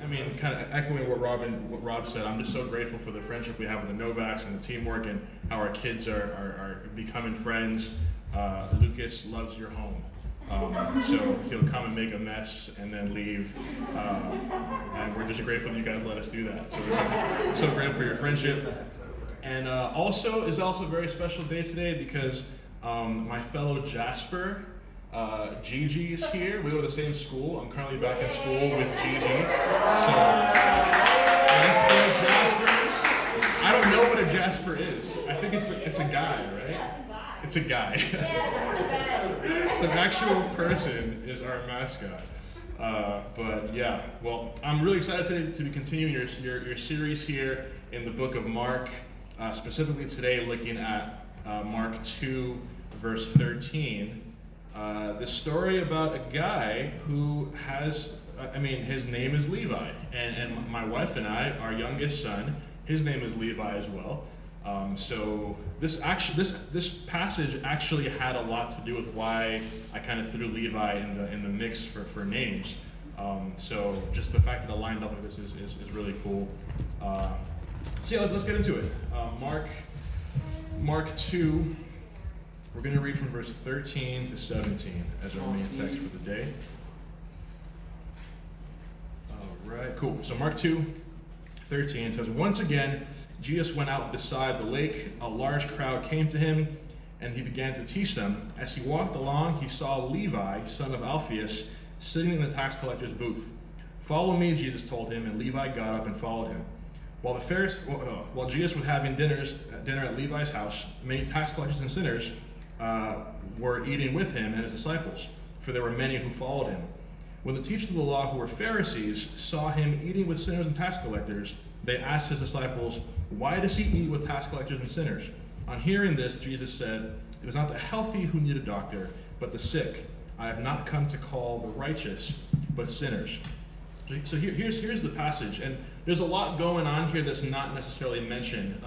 I mean, kind of echoing what Rob said, I'm just so grateful for the friendship we have with the Novaks and the teamwork and how our kids are becoming friends. Lucas loves your home. So he'll come and make a mess and then leave. And we're just grateful that you guys let us do that. So we're so grateful for your friendship. And also, it's also a very special day today because my fellow Jasper, Gigi is here. We go to the same school. I'm currently back in school with Gigi. So, let's go Jaspers. I don't know what a Jasper is. I think it's a guy, right? Yeah, it's a guy. It's a guy. Yeah, it's So an actual person is our mascot. But yeah, well, I'm really excited today to be continuing your series here in the book of Mark, specifically today looking at Mark 2, verse 13. The story about a guy who has, his name is Levi, and my wife and I, our youngest son, his name is Levi as well. So this passage actually had a lot to do with why I kind of threw Levi in the mix for names. So just the fact that it lined up like this is really cool. So yeah, let's get into it. Mark 2. We're going to read from verse 13 to 17 as our main text for the day. All right, cool. So Mark 2, 13 says, "Once again, Jesus went out beside the lake. A large crowd came to him, and he began to teach them. As he walked along, he saw Levi, son of Alphaeus, sitting in the tax collector's booth. 'Follow me,' Jesus told him, and Levi got up and followed him. While Jesus was having dinner at Levi's house, many tax collectors and sinners were eating with him and his disciples, for there were many who followed him. When the teachers of the law, who were Pharisees, saw him eating with sinners and tax collectors, they asked his disciples, 'Why does he eat with tax collectors and sinners?' On hearing this, Jesus said, 'It is not the healthy who need a doctor, but the sick. I have not come to call the righteous, but sinners.'" So here's the passage, and there's a lot going on here that's not necessarily mentioned.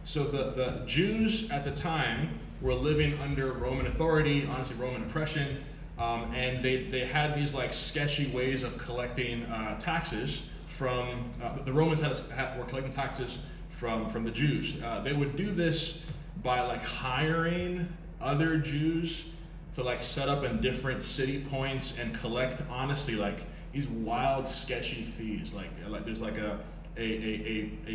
So the Jews at the time were living under Roman authority, honestly Roman oppression, and they had these like sketchy ways of collecting taxes from, the Romans were collecting taxes from the Jews. They would do this by like hiring other Jews to like set up in different city points and collect honestly like these wild sketchy fees. Like there's like a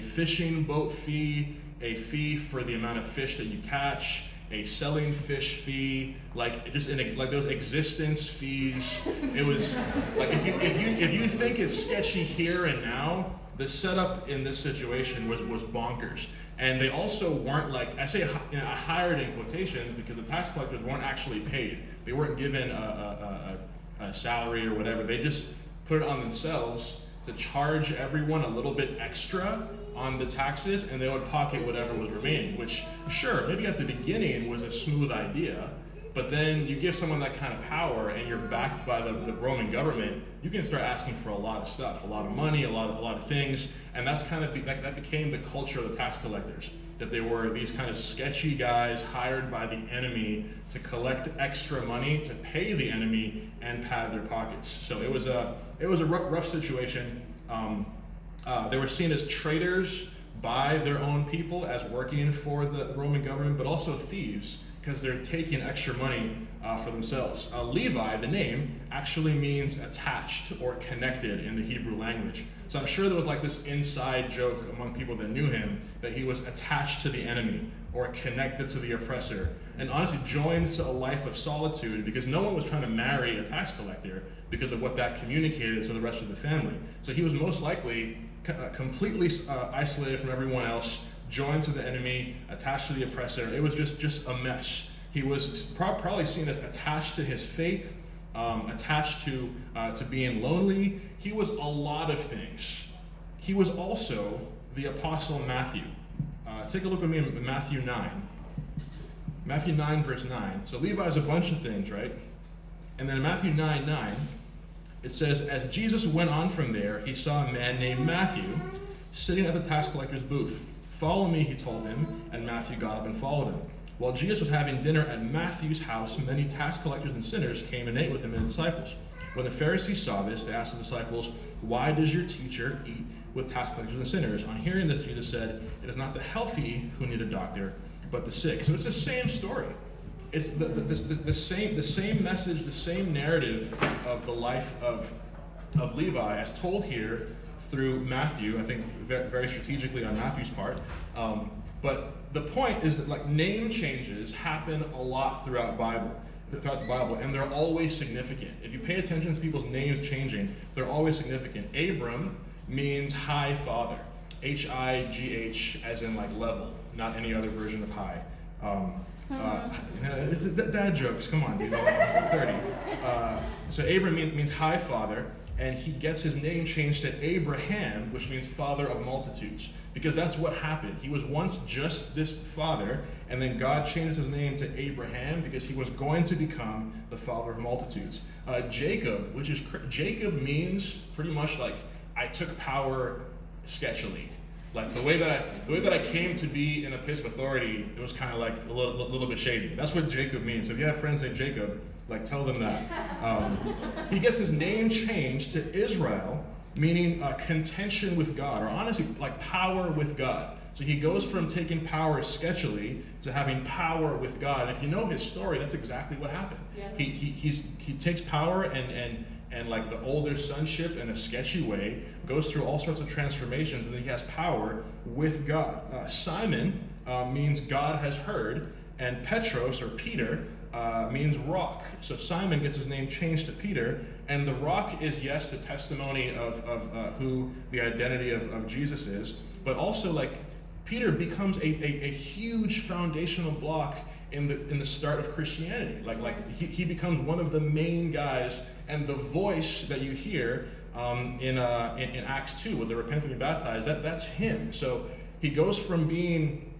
fishing boat fee, a fee for the amount of fish that you catch, a selling fish fee, like those existence fees. It was like if you think it's sketchy here and now, the setup in this situation was bonkers. And they also weren't like, I say I hired in quotations because the tax collectors weren't actually paid. They weren't given a salary or whatever. They just put it on themselves to charge everyone a little bit extra on the taxes, and they would pocket whatever was remaining, which sure, maybe at the beginning was a smooth idea, but then you give someone that kind of power and you're backed by the Roman government, you can start asking for a lot of stuff, a lot of money, a lot of things, and that's kind of that became the culture of the tax collectors, that they were these kind of sketchy guys hired by the enemy to collect extra money to pay the enemy and pad their pockets. So it was a rough situation. They were seen as traitors by their own people as working for the Roman government, but also thieves because they're taking extra money for themselves. Levi, the name, actually means attached or connected in the Hebrew language. So I'm sure there was like this inside joke among people that knew him that he was attached to the enemy or connected to the oppressor, and honestly joined to a life of solitude because no one was trying to marry a tax collector because of what that communicated to the rest of the family. So he was most likely completely isolated from everyone else, joined to the enemy, attached to the oppressor. It was just a mess. He was probably seen as attached to his fate, attached to being lonely. He was a lot of things. He was also the Apostle Matthew. Take a look at me in Matthew 9. Matthew 9, verse 9. So Levi is a bunch of things, right? And then in Matthew 9:9, it says, "As Jesus went on from there, he saw a man named Matthew sitting at the tax collector's booth. 'Follow me,' he told him, and Matthew got up and followed him. While Jesus was having dinner at Matthew's house, many tax collectors and sinners came and ate with him and his disciples. When the Pharisees saw this, they asked the disciples, "Why does your teacher eat with tax collectors and sinners?" On hearing this, Jesus said, "It is not the healthy who need a doctor, but the sick." So it's the same story. It's the same message, the same narrative of the life of Levi as told here through Matthew, I think very strategically on Matthew's part. But the point is that like name changes happen a lot throughout the Bible, and they're always significant. If you pay attention to people's names changing, they're always significant. Abram means high father. H-I-G-H as in like level, not any other version of high. It's dad jokes, come on, dude, I'm 30. So Abram means high father, and he gets his name changed to Abraham, which means father of multitudes, because that's what happened. He was once just this father, and then God changed his name to Abraham because he was going to become the father of multitudes. Jacob means pretty much like I took power sketchily. Like the way that I came to be in a place of authority, it was kind of like a little bit shady. That's what Jacob means. So if you have friends named Jacob, like tell them that. He gets his name changed to Israel, meaning contention with God, or honestly like power with God. So he goes from taking power sketchily to having power with God. And if you know his story, that's exactly what happened. Yeah. He takes power and like the older sonship in a sketchy way, goes through all sorts of transformations, and then he has power with God. Simon means God has heard, and Petros, or Peter, means rock. So Simon gets his name changed to Peter, and the rock is, yes, the testimony of who the identity of Jesus is, but also like Peter becomes a huge foundational block in the start of Christianity. Like he becomes one of the main guys, and the voice that you hear in Acts 2 with the repent and be baptized, that's him. So he goes from being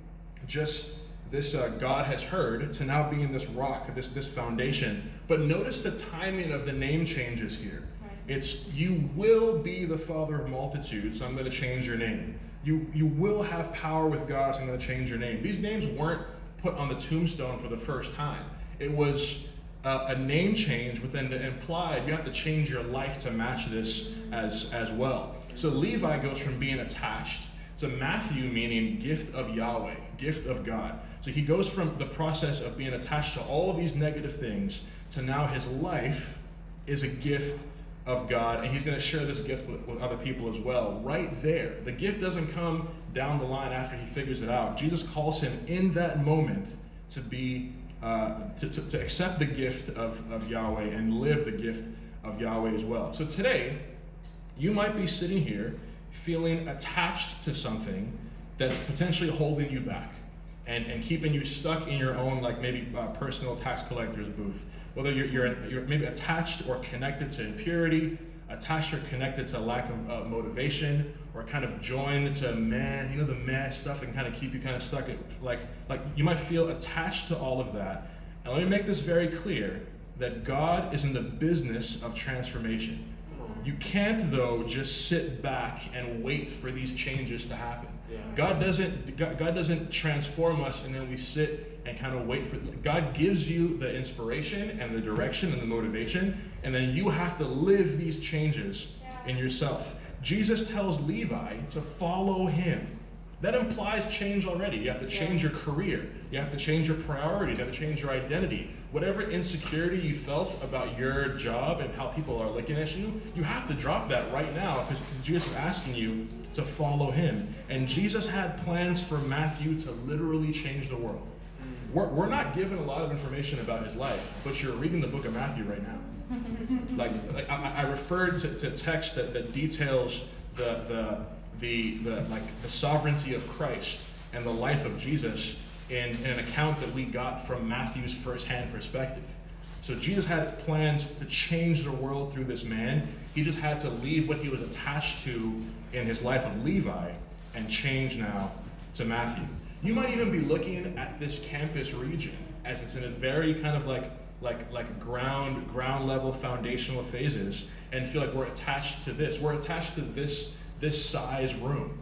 just this God has heard to now being this rock, this foundation. But notice the timing of the name changes here. Right. It's you will be the father of multitudes, so I'm going to change your name. You will have power with God, so I'm going to change your name. These names weren't put on the tombstone for the first time. It was a name change, but then implied you have to change your life to match this as well. So Levi goes from being attached to Matthew, meaning gift of Yahweh, gift of God. So he goes from the process of being attached to all of these negative things to now his life is a gift of God, and he's going to share this gift with other people as well. Right there. The gift doesn't come down the line after he figures it out. Jesus calls him in that moment to be to accept the gift of Yahweh and live the gift of Yahweh as well. So today, you might be sitting here feeling attached to something that's potentially holding you back and keeping you stuck in your own, like maybe personal tax collector's booth. Whether you're maybe attached or connected to impurity, attached or connected to lack of motivation, or kind of joined to the meh stuff and kind of keep you kind of stuck. Like you might feel attached to all of that. And let me make this very clear, that God is in the business of transformation. You can't, though, just sit back and wait for these changes to happen. Yeah. God doesn't transform us and then we sit and kind of wait for it. God gives you the inspiration and the direction and the motivation, and then you have to live these changes in yourself. Jesus tells Levi to follow him. That implies change already. You have to change your career. You have to change your priorities. You have to change your identity. Whatever insecurity you felt about your job and how people are looking at you, you have to drop that right now, because Jesus is asking you to follow him. And Jesus had plans for Matthew to literally change the world. We're not given a lot of information about his life, but you're reading the book of Matthew right now. I referred to text that details the sovereignty of Christ and the life of Jesus in an account that we got from Matthew's firsthand perspective. So Jesus had plans to change the world through this man. He just had to leave what he was attached to in his life of Levi and change now to Matthew. You might even be looking at this campus region as it's in a very kind of like ground level foundational phases, and feel like we're attached to this. We're attached to this size room.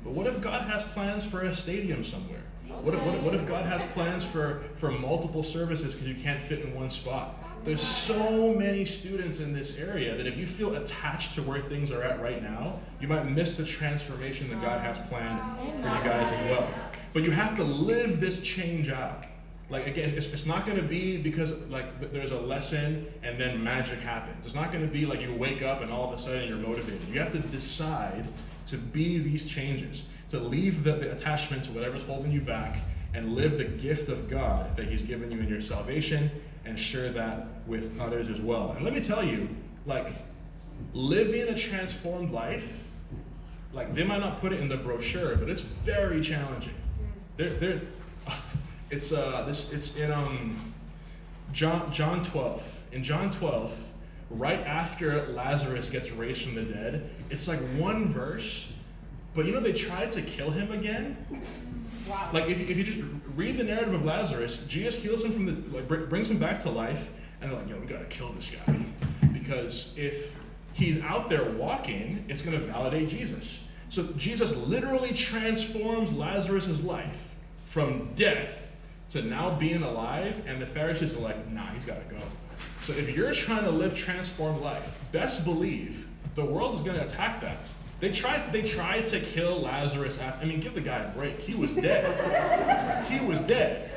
But what if God has plans for a stadium somewhere? What if God has plans for multiple services because you can't fit in one spot? There's so many students in this area that if you feel attached to where things are at right now, you might miss the transformation that God has planned for you guys as well. But you have to live this change out. Like, again, it's not going to be because like there's a lesson and then magic happens. It's not going to be like you wake up and all of a sudden you're motivated. You have to decide to be these changes, to leave the attachment to whatever's holding you back and live the gift of God that He's given you in your salvation, and share that with others as well. And let me tell you, like, living a transformed life, like, they might not put it in the brochure, but it's very challenging. It's in John 12. In John 12, right after Lazarus gets raised from the dead, it's like one verse, but you know they tried to kill him again? Wow. Like, if you just read the narrative of Lazarus, Jesus heals him from brings him back to life, and they're like, we gotta kill this guy. Because if he's out there walking, it's gonna validate Jesus. So Jesus literally transforms Lazarus' life from death to now being alive, and the Pharisees are like, nah, he's gotta go. So if you're trying to live transformed life, best believe the world is gonna attack that. They tried to kill Lazarus after. I mean, give the guy a break. He was dead. He was dead.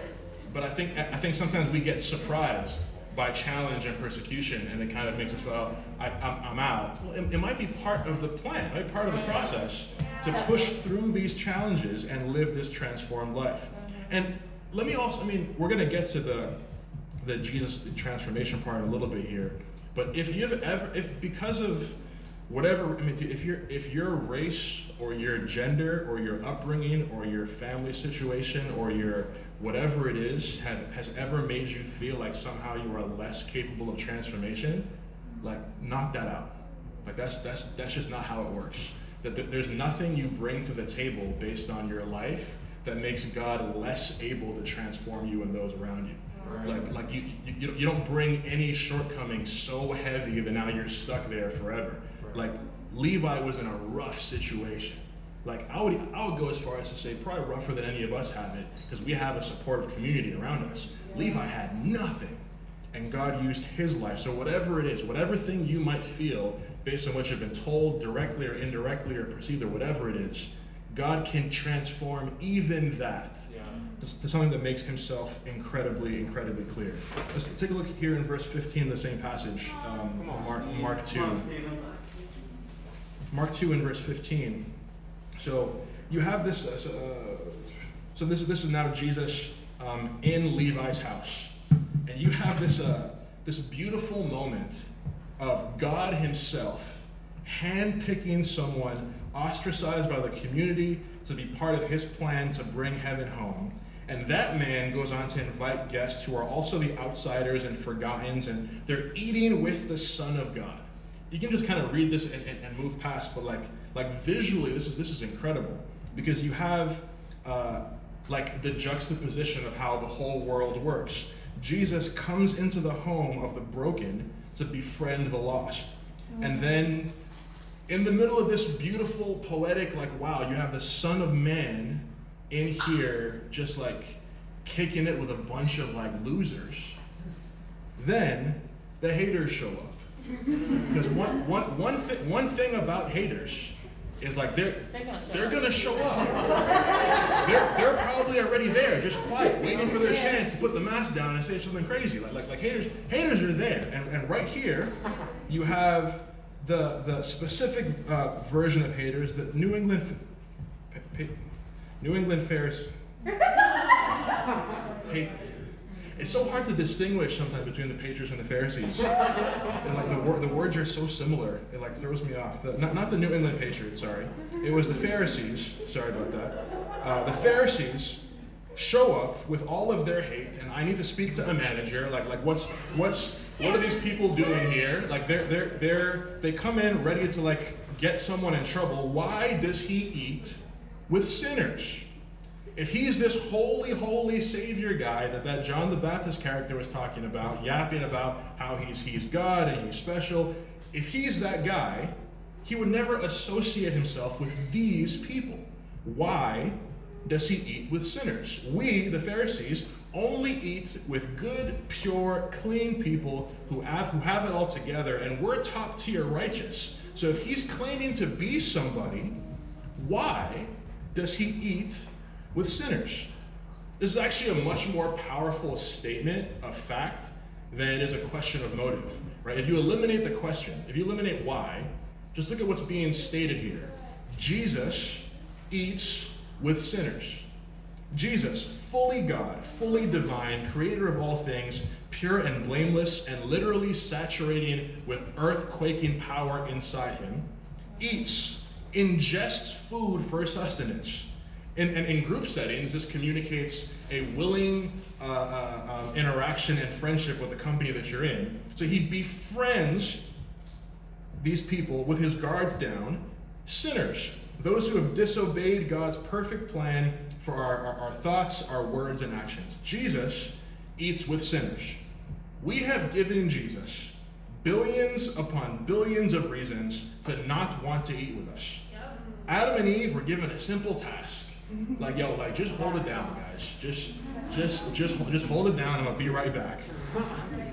But I think sometimes we get surprised by challenge and persecution, and it kind of makes us feel, I'm out. Well, it might be part of the plan, right? Part of the process to push through these challenges and live this transformed life. And let me also, we're going to get to the Jesus transformation part in a little bit here. But if because of whatever, if your race or your gender or your upbringing or your family situation or your whatever it is has ever made you feel like somehow you are less capable of transformation, like, knock that out. Like, that's just not how it works. That there's nothing you bring to the table based on your life that makes God less able to transform you and those around you. Right. Like you don't bring any shortcomings so heavy that now you're stuck there forever. Like, Levi was in a rough situation. Like, I would go as far as to say probably rougher than any of us have it, because we have a supportive community around us. Yeah. Levi had nothing, and God used his life. So whatever it is, whatever thing you might feel based on what you've been told directly or indirectly or perceived or whatever it is, God can transform even that to something that makes himself incredibly, incredibly clear. Let's take a look here in verse 15 of the same passage, Mark 2. Mark 2 in verse 15. So you have this, so this is now Jesus in Levi's house. And you have this beautiful moment of God himself handpicking someone ostracized by the community to be part of his plan to bring heaven home. And that man goes on to invite guests who are also the outsiders and forgottens, and they're eating with the Son of God. You can just kind of read this and move past, but like visually, this is incredible, because you have like the juxtaposition of how the whole world works. Jesus comes into the home of the broken to befriend the lost. And then in the middle of this beautiful, poetic, like, wow, you have the Son of Man in here just like kicking it with a bunch of like losers. Then the haters show up. Because one thing about haters is like they're gonna show up. They're probably already there, just quiet, waiting for their chance to put the mask down and say something crazy. Like haters are there. And right here you have the specific version of haters, the New England Pharisees. It's so hard to distinguish sometimes between the Patriots and the Pharisees. And like the words are so similar, it like throws me off. Not the New England Patriots, sorry. It was the Pharisees. Sorry about that. The Pharisees show up with all of their hate, and I need to speak to a manager. Like what are these people doing here? Like they come in ready to like get someone in trouble. Why does he eat with sinners? If he's this holy, holy savior guy that John the Baptist character was talking about, yapping about how he's God and he's special, if he's that guy, he would never associate himself with these people. Why does he eat with sinners? We, the Pharisees, only eat with good, pure, clean people who have it all together, and we're top tier righteous. So if he's claiming to be somebody, why does he eat with sinners? This is actually a much more powerful statement of fact than it is a question of motive, right? If you eliminate the question, if you eliminate why, just look at what's being stated here. Jesus eats with sinners. Jesus, fully God, fully divine, creator of all things, pure and blameless, and literally saturating with earth-quaking power inside him, eats, ingests food for sustenance. In group settings, this communicates a willing interaction and friendship with the company that you're in. So he befriends these people with his guards down, sinners, those who have disobeyed God's perfect plan for our thoughts, our words, and actions. Jesus eats with sinners. We have given Jesus billions upon billions of reasons to not want to eat with us. Yep. Adam and Eve were given a simple task. Like, yo, like, just hold it down, guys. Just hold it down and I'll be right back.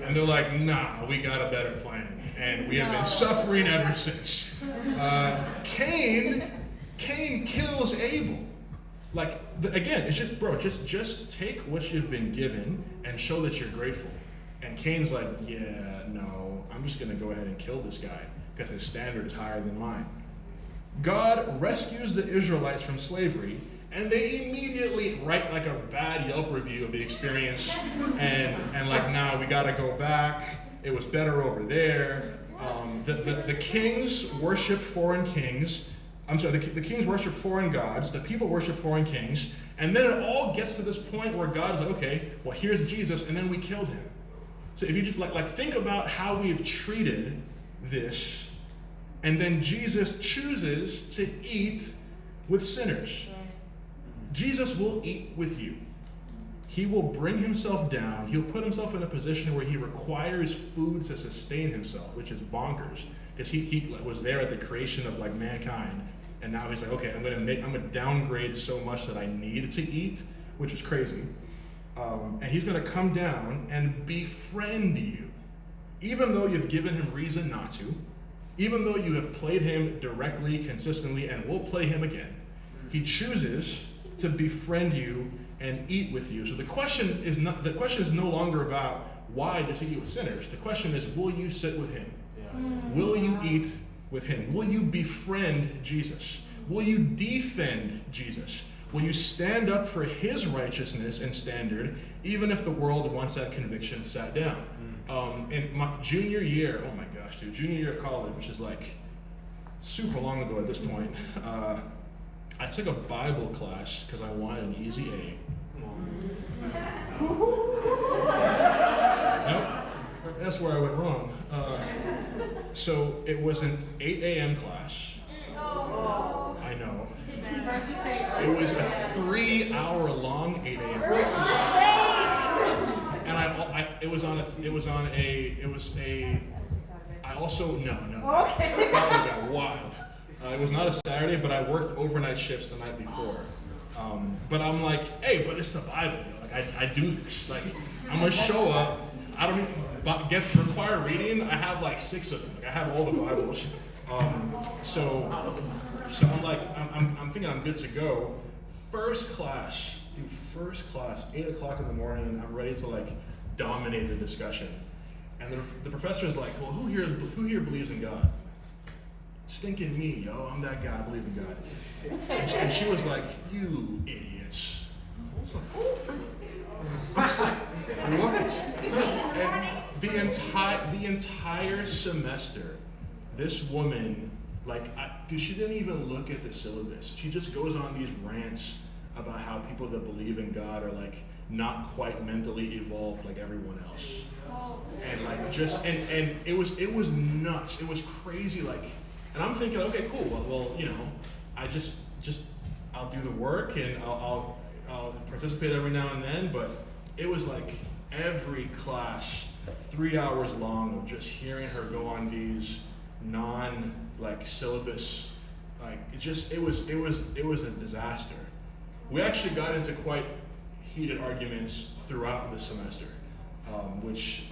And they're like, nah, we got a better plan. And we have been suffering ever since. Cain kills Abel. Like, again, it's just, bro, just take what you've been given and show that you're grateful. And Cain's like, yeah, no, I'm just gonna go ahead and kill this guy because his standard is higher than mine. God rescues the Israelites from slavery, and they immediately write like a bad Yelp review of the experience, and like, nah, we gotta go back. It was better over there. The kings worship foreign kings. The kings worship foreign gods. The people worship foreign kings. And then it all gets to this point where God's like, okay, well, here's Jesus, and then we killed him. So if you just like think about how we've treated this, and then Jesus chooses to eat with sinners. Jesus will eat with you. He will bring himself down. He'll put himself in a position where he requires food to sustain himself, which is bonkers, because he was there at the creation of like mankind, and now he's like, okay, I'm gonna downgrade so much that I need to eat, which is crazy. And he's gonna come down and befriend you, even though you've given him reason not to, even though you have played him directly, consistently, and will play him again. He chooses to befriend you and eat with you. So the question is no longer about why does he eat with sinners. The question is, will you sit with him? Will you eat with him? Will you befriend Jesus? Will you defend Jesus? Will you stand up for his righteousness and standard, even if the world wants that conviction sat down? In my junior year, oh my gosh, dude, junior year of college, which is like super long ago at this point, I took a Bible class because I wanted an easy A. Nope, that's where I went wrong. So it was an 8 a.m. class. I know. It was a 3-hour-long 8 a.m. class. And Okay. That would have been wild. It was not a Saturday, but I worked overnight shifts the night before. But I'm like, hey, but it's the Bible. Like I do this. Like I'm gonna show up. I don't even get required reading. I have like 6 of them. Like I have all the Bibles. So I'm like, I'm thinking I'm good to go. First class, 8 o'clock in the morning. I'm ready to like dominate the discussion. And the professor is like, well, who here believes in God? Stinking me, yo. I'm that guy. I believe in God. And she was like, you idiots. I was like, what? And the entire semester, this woman, dude, she didn't even look at the syllabus. She just goes on these rants about how people that believe in God are like not quite mentally evolved like everyone else. And like and it was nuts. It was crazy. Like, and I'm thinking, okay, cool. Well, you know, I'll do the work and I'll participate every now and then. But it was like every class, 3 hours long of just hearing her go on these syllabus, it was a disaster. We actually got into quite heated arguments throughout the semester, which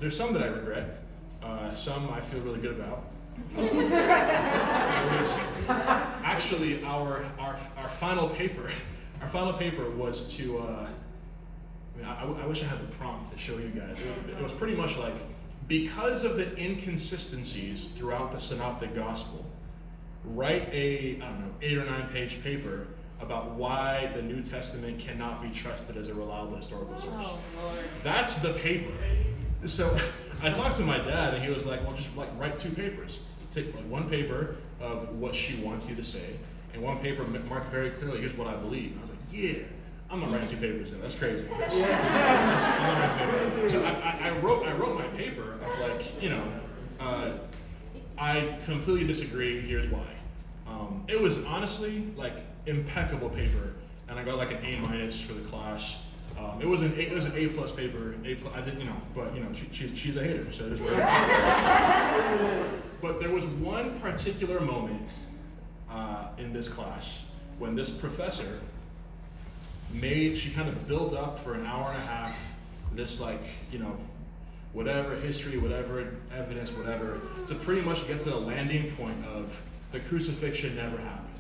there's some that I regret, some I feel really good about. There was actually our final paper. Our final paper was to. I wish I had the prompt to show you guys. It was pretty much like, because of the inconsistencies throughout the Synoptic Gospel, write a 8 or 9 page paper about why the New Testament cannot be trusted as a reliable historical source. Oh, Lord. That's the paper. So I talked to my dad, and he was like, well, just write 2 papers. Take one paper of what she wants you to say, and one paper marked very clearly, here's what I believe. And I was like, yeah, I'm not writing 2 papers though. That's crazy. I'm not writing 2 papers. So I wrote my paper of like, I completely disagree, here's why. It was honestly like impeccable paper, and I got like an A- for the class. It was an A+ paper. I didn't, but she's a hater, so it is what it is. But there was one particular moment in this class when this professor she kind of built up for an hour and a half this whatever history, whatever evidence, whatever, to pretty much get to the landing point of the crucifixion never happened.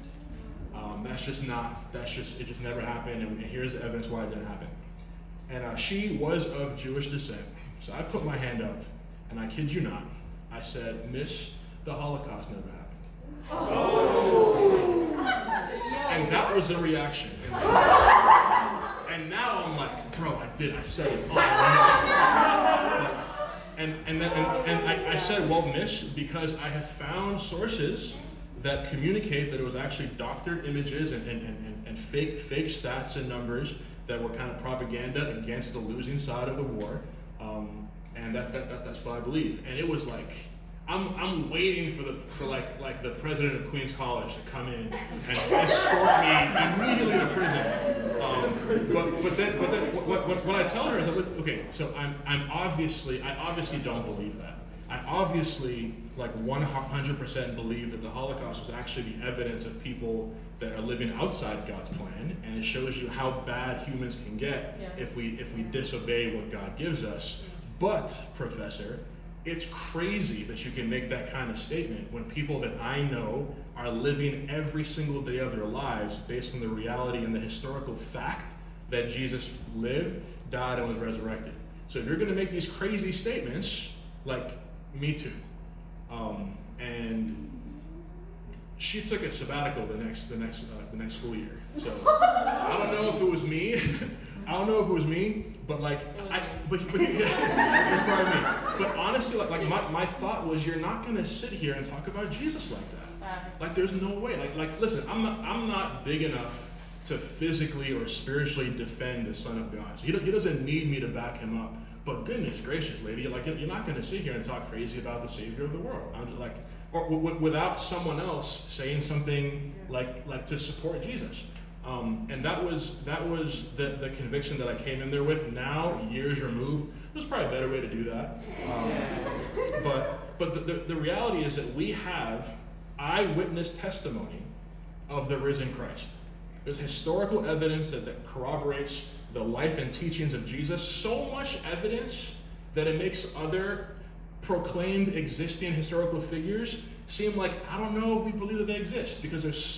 It just never happened, and here's the evidence why it didn't happen. And she was of Jewish descent. So I put my hand up, and I kid you not, I said, Miss, the Holocaust never happened. Oh. And that was the reaction. And now I'm like, bro, I said it. Oh, no. And I said, well, Miss, because I have found sources that communicate that it was actually doctored images and fake stats and numbers that were kind of propaganda against the losing side of the war, and that's what I believe. And it was like, I'm waiting for the president of Queens College to come in and escort me immediately to prison. But then what I tell her is, okay, so I obviously don't believe that. I obviously 100% believe that the Holocaust was actually the evidence of people that are living outside God's plan, and it shows you how bad humans can get if we disobey what God gives us. But, Professor, it's crazy that you can make that kind of statement when people that I know are living every single day of their lives based on the reality and the historical fact that Jesus lived, died, and was resurrected. So if you're going to make these crazy statements, me too. And she took a sabbatical the next school year. So I don't know if it was me. But it's probably me. But honestly, my thought was, you're not gonna sit here and talk about Jesus like that. There's no way. Listen, I'm not big enough to physically or spiritually defend the Son of God. So he doesn't need me to back him up. But goodness gracious, lady, you're not gonna sit here and talk crazy about the Savior of the world. I'm just or without someone else saying something to support Jesus. And that was the conviction that I came in there with. Now, years removed, there's probably a better way to do that. But the reality is that we have eyewitness testimony of the risen Christ. There's historical evidence that corroborates the life and teachings of Jesus. So much evidence that it makes other proclaimed existing historical figures seem like, I don't know if we believe that they exist, because there's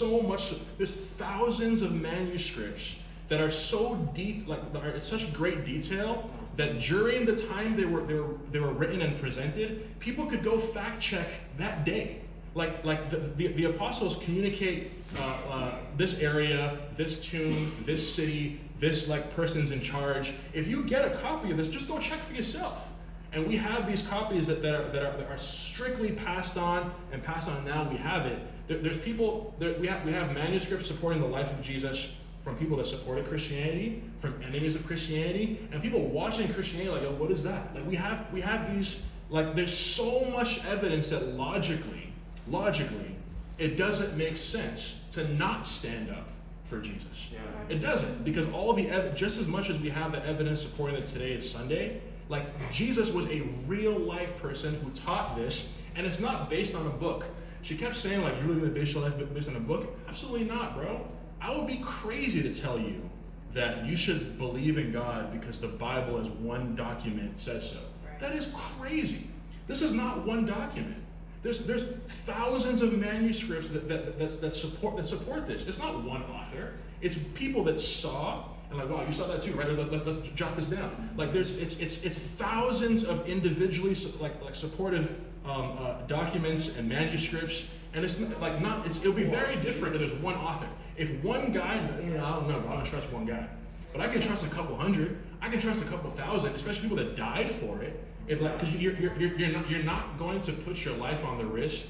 thousands of manuscripts that are so are in such great detail that during the time they were written and presented, people could go fact check that day. The apostles communicate this area, this tomb, this city, this person's in charge. If you get a copy of this, just go check for yourself. And we have these copies that are strictly passed on, and now we have it. There's people, we have manuscripts supporting the life of Jesus from people that supported Christianity, from enemies of Christianity, and people watching Christianity yo, what is that? We have these, there's so much evidence that logically, it doesn't make sense to not stand up for Jesus. Yeah. It doesn't, because all the just as much as we have the evidence supporting that today is Sunday, Jesus was a real life person who taught this, and it's not based on a book. She kept saying, you're really gonna base your life based on a book? Absolutely not, bro. I would be crazy to tell you that you should believe in God because the Bible as one document says so. That is crazy. This is not one document. There's thousands of manuscripts that support this. It's not one author. It's people that saw and like, wow, you saw that too, right? Let's jot this down. Like it's thousands of individually supportive documents and manuscripts, and it'll be very different if there's one author. If one guy, I don't know, I don't trust one guy, but I can trust a couple hundred. I can trust a couple thousand, especially people that died for it. Because you're not going to put your life on the risk,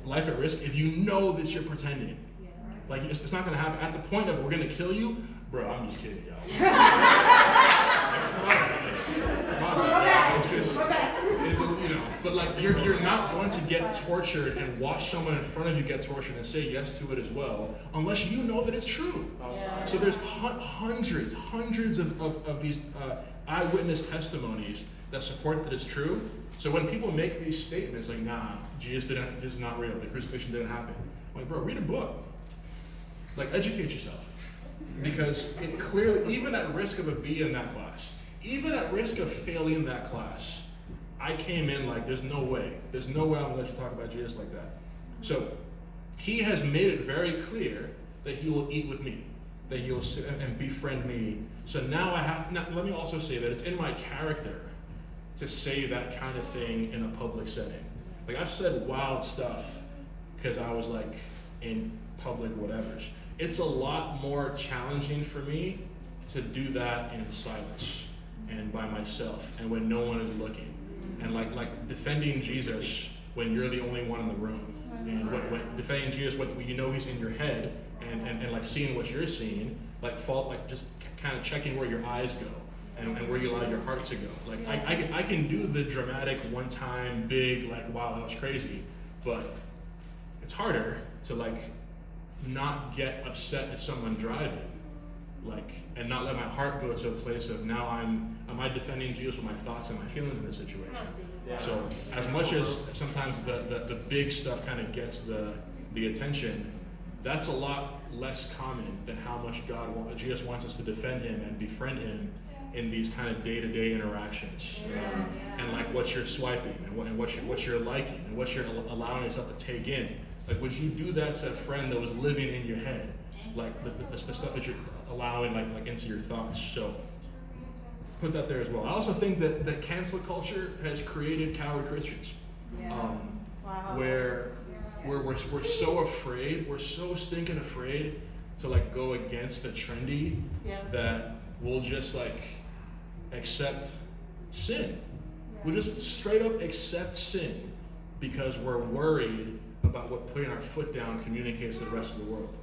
life at risk, if you know that you're pretending. Yeah, right. Like it's not going to happen. At the point that we're going to kill you, bro. I'm just kidding, y'all. It's just, but like you're not going to get tortured and watch someone in front of you get tortured and say yes to it as well, unless you know that it's true. Yeah. So there's hundreds of these eyewitness testimonies that support that it's true. So when people make these statements like, nah, this is not real, the crucifixion didn't happen. I'm like, bro, read a book. Like, educate yourself. Because it clearly, even at risk of a B in that class, even at risk of failing that class, I came in like, there's no way I'm gonna let you talk about Jesus like that. So he has made it very clear that he will eat with me, that he will sit and befriend me. So now let me also say that it's in my character to say that kind of thing in a public setting. Like I've said wild stuff because I was like in public whatevers. It's a lot more challenging for me to do that in silence and by myself and when no one is looking. And like defending Jesus when you're the only one in the room. And what defending Jesus when you know he's in your head and like seeing what you're seeing, just kind of checking where your eyes go. And where you allow your heart to go. Like I can do the dramatic one time big like wow that was crazy, but it's harder to like not get upset at someone driving, and not let my heart go to a place of now am I defending Jesus with my thoughts and my feelings in this situation. Yeah. So as much as sometimes the big stuff kind of gets the attention, that's a lot less common than how much Jesus wants us to defend him and befriend him in these kind of day-to-day interactions, and like what you're swiping and what you're liking and what you're allowing yourself to take in. Like, would you do that to a friend that was living in your head? Like the stuff that you're allowing like into your thoughts. So put that there as well. I also think that cancel culture has created coward Christians, where we're so afraid, we're so stinking afraid to like go against the trendy that we'll just like accept sin. We'll just straight up accept sin because we're worried about what putting our foot down communicates to the rest of the world.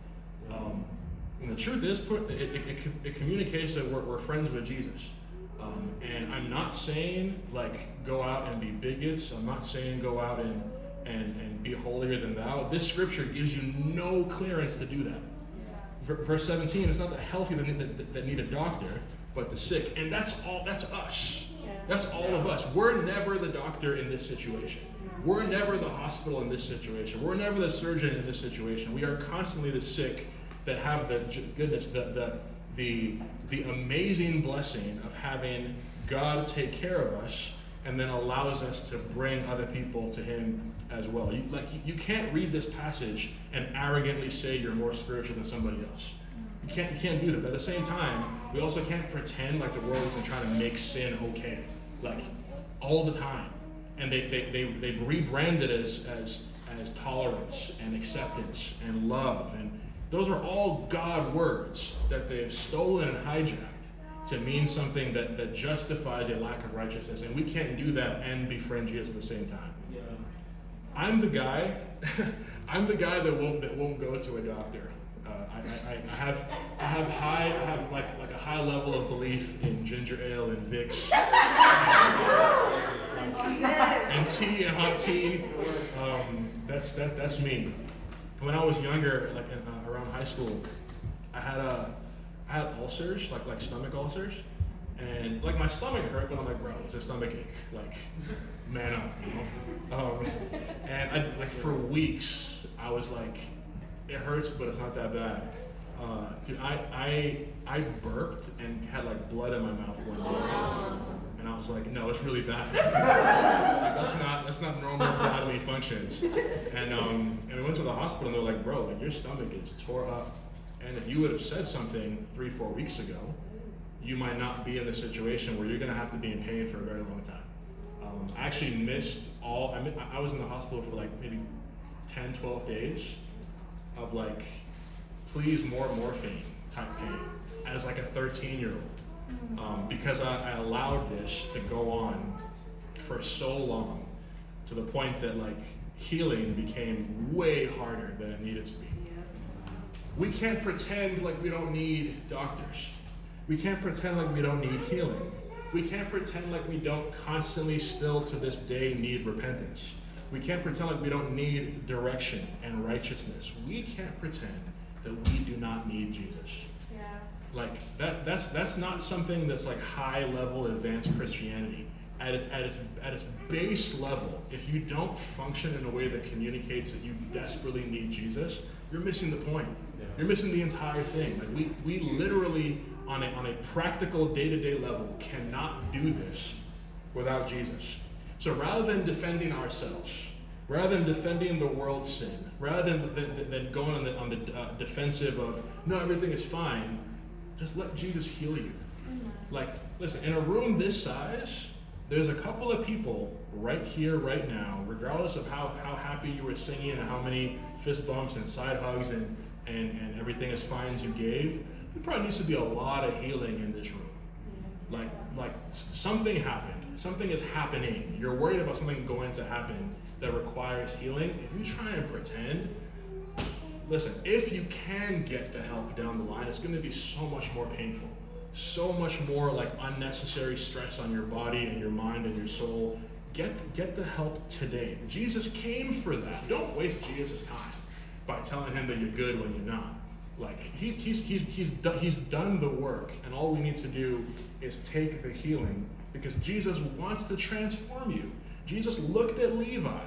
And the truth is, it communicates that we're friends with Jesus. And I'm not saying like go out and be bigots. I'm not saying go out and be holier than thou. This scripture gives you no clearance to do that. Verse 17, it's not the healthy that need a doctor, but the sick. And that's us. Yeah. That's all of us. We're never the doctor in this situation. We're never the hospital in this situation. We're never the surgeon in this situation. We are constantly the sick that have the goodness, the amazing blessing of having God take care of us and then allows us to bring other people to him as well. You can't read this passage and arrogantly say you're more spiritual than somebody else. You can't do that. But at the same time, we also can't pretend like the world isn't trying to make sin okay, like all the time. And they rebrand it as tolerance and acceptance and love, and those are all God words that they've stolen and hijacked to mean something that justifies a lack of righteousness, and we can't do that and befriend Jesus at the same time. Yeah. I'm the guy that won't go to a doctor. I have a high level of belief in ginger ale and Vicks and tea and hot tea. That's me. When I was younger, around high school, I had ulcers, like stomach ulcers, and like my stomach hurt, but I'm like, bro, it's a stomach ache, like man up, and for weeks I was like, it hurts, but it's not that bad. Dude, I burped and had like blood in my mouth one day, and I was like, no, it's really bad. Like, that's not normal bodily functions. And we went to the hospital, and they were like, bro, like your stomach is tore up, and if you would have said something 3-4 weeks ago, you might not be in the situation where you're gonna have to be in pain for a very long time. I actually missed all. I was in the hospital for like maybe 10-12 days of like, please more morphine type pain as like a 13-year-old, because I allowed this to go on for so long, to the point that like healing became way harder than it needed to be. We can't pretend like we don't need doctors. We can't pretend like we don't need healing. We can't pretend like we don't constantly still to this day need repentance. We can't pretend like we don't need direction and righteousness. We can't pretend that we do not need Jesus. Yeah. Like that's not something that's like high level advanced Christianity. At its base level, if you don't function in a way that communicates that you desperately need Jesus, you're missing the point. Yeah. You're missing the entire thing. Like we literally on a practical day-to-day level cannot do this without Jesus. So rather than defending ourselves, rather than defending the world's sin, rather than going on the defensive of, no, everything is fine, just let Jesus heal you. Mm-hmm. Like, listen, in a room this size, there's a couple of people right here, right now, regardless of how happy you were singing and how many fist bumps and side hugs and everything as fine as you gave, there probably needs to be a lot of healing in this room. Like something happened. Something is happening. You're worried about something going to happen that requires healing. If you try and pretend, listen, if you can get the help down the line, it's going to be so much more painful. So much more like unnecessary stress on your body and your mind and your soul. Get the help today. Jesus came for that. Don't waste Jesus' time by telling him that you're good when you're not. Like he's done the work, and all we need to do is take the healing, because Jesus wants to transform you. Jesus looked at Levi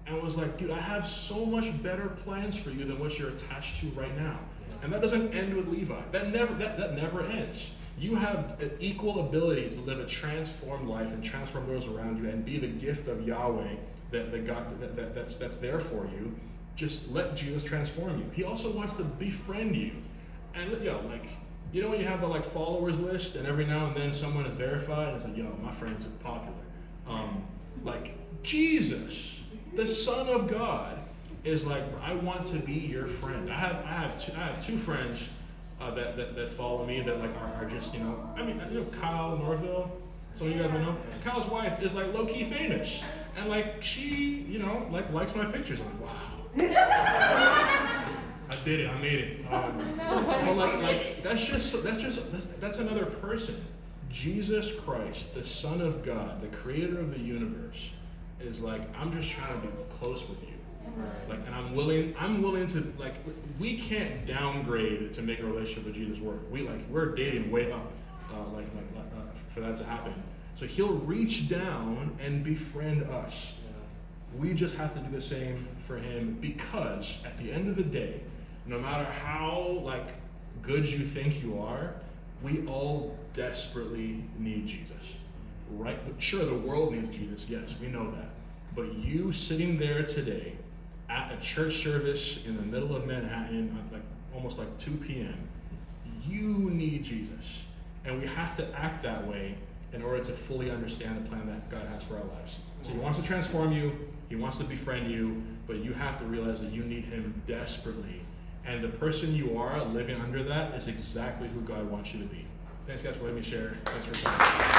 and was like, dude, I have so much better plans for you than what you're attached to right now. And that doesn't end with Levi. That never ends. You have an equal ability to live a transformed life and transform those around you and be the gift of Yahweh that's there for you. Just let Jesus transform you. He also wants to befriend you. And like, you know when you have the like followers list and every now and then someone is verified and it's like, yo, my friends are popular. Like Jesus, the Son of God, is like, I want to be your friend. I have two friends that follow me that like are just, you know, Kyle Norville, some of you guys may know. Kyle's wife is like low-key famous. And like she, you know, like likes my pictures. I'm like, wow. I did it. I made it. But like that's another person. Jesus Christ, the Son of God, the Creator of the universe, is like, I'm just trying to be close with you. Right. Like, and I'm willing to, like, we can't downgrade to make a relationship with Jesus work. We're dating way up, for that to happen. So he'll reach down and befriend us. We just have to do the same for him, because at the end of the day, no matter how like good you think you are, we all desperately need Jesus, right? Sure, the world needs Jesus, yes, we know that. But you sitting there today at a church service in the middle of Manhattan, like almost like 2 p.m., you need Jesus. And we have to act that way in order to fully understand the plan that God has for our lives. So he wants to transform you, he wants to befriend you, but you have to realize that you need him desperately. And the person you are living under that is exactly who God wants you to be. Thanks guys for letting me share. Thanks for coming.